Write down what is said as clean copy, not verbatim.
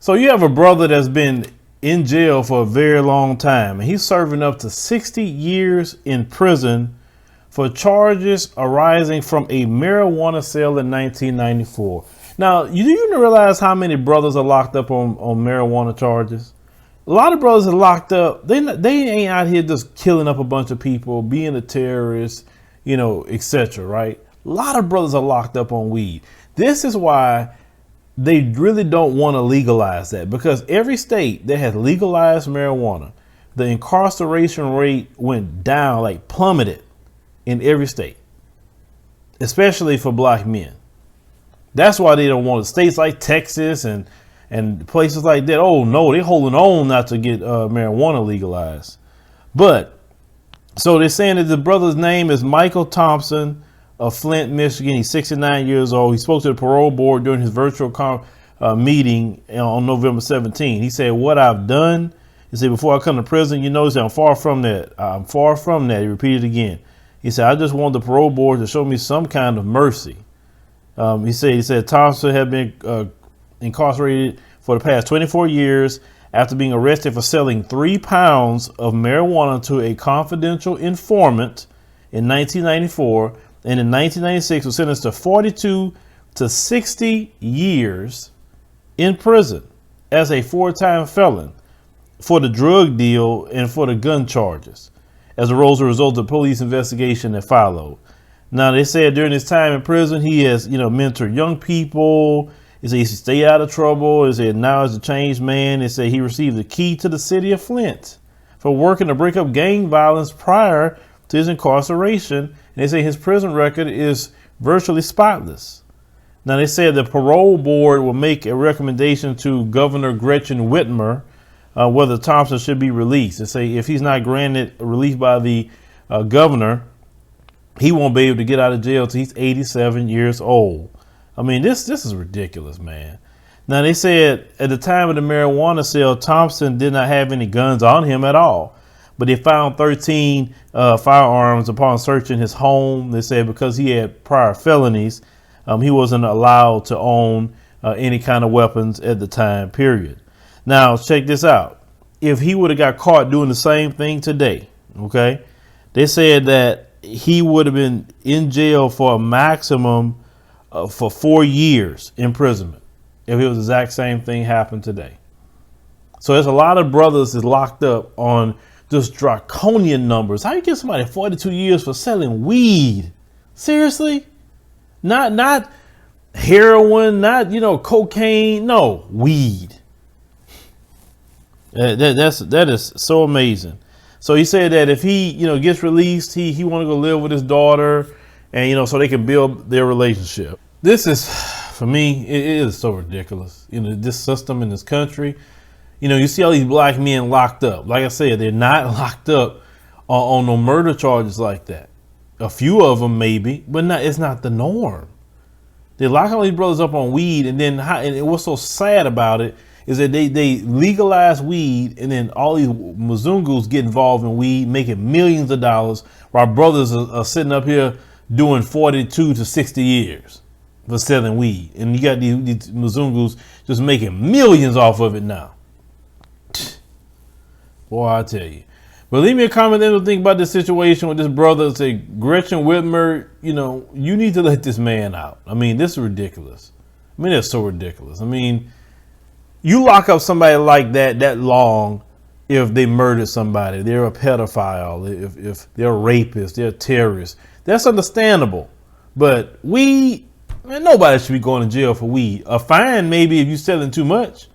So you have a brother that's been in jail for a very long time, and he's serving up to 60 years in prison for charges arising from a marijuana sale in 1994. Now, do you realize how many brothers are locked up on marijuana charges? A lot of brothers are locked up. They ain't out here just killing up a bunch of people, being a terrorist, etc. Right? A lot of brothers are locked up on weed. This is why they really don't want to legalize that, because every state that has legalized marijuana, the incarceration rate went down, like plummeted in every state, especially for black men. That's why they don't want it. States like Texas and places like that. Oh no, they're holding on not to get marijuana legalized. But so they're saying that the brother's name is Michael Thompson of Flint, Michigan. He's 69 years old. He spoke to the parole board during his virtual meeting on November 17. He said, "What I've done," he said, "before I come to prison, he said, I'm far from that. I'm far from that." He repeated again. He said, "I just want the parole board to show me some kind of mercy." He said Thompson had been incarcerated for the past 24 years after being arrested for selling 3 pounds of marijuana to a confidential informant in 1994. And in 1996 was sentenced to 42 to 60 years in prison as a 4-time felon for the drug deal and for the gun charges, as a result of police investigation that followed. Now, they said during his time in prison, he has, mentored young people. He said he stayed out of trouble. He said now he's a changed man. They said he received the key to the city of Flint for working to break up gang violence prior to his incarceration. And they say his prison record is virtually spotless. Now, they said the parole board will make a recommendation to Governor Gretchen Whitmer whether Thompson should be released. They say if he's not granted relief by the governor, he won't be able to get out of jail till he's 87 years old. I mean, this is ridiculous, man. Now, they said at the time of the marijuana sale, Thompson did not have any guns on him at all. But they found 13 firearms upon searching his home. They said because he had prior felonies, he wasn't allowed to own any kind of weapons at the time period. Now, check this out. If he would have got caught doing the same thing today, okay, they said that he would have been in jail for a maximum for 4 years imprisonment if it was the exact same thing happened today. So there's a lot of brothers that's locked up on just draconian numbers. How you get somebody 42 years for selling weed? Seriously? Not heroin, not, cocaine. No, weed. That is so amazing. So he said that if he, gets released, he want to go live with his daughter and, so they can build their relationship. This is, for me, it is so ridiculous. This system in this country, you see all these black men locked up. Like I said, they're not locked up on no murder charges like that. A few of them maybe, but it's not the norm. They lock all these brothers up on weed, and what's so sad about it is that they legalize weed, and then all these Mzungus get involved in weed, making millions of dollars, while brothers are sitting up here doing 42 to 60 years for selling weed. And you got these Mzungus just making millions off of it now. Boy, I tell you. But leave me a comment then to think about this situation with this brother. Say, Gretchen Whitmer, you need to let this man out. I mean, this is ridiculous. I mean, that's so ridiculous. I mean, you lock up somebody like that long if they murdered somebody. They're a pedophile. If they're a rapist, they're a terrorist. That's understandable. But weed, man, nobody should be going to jail for weed. A fine maybe if you're selling too much.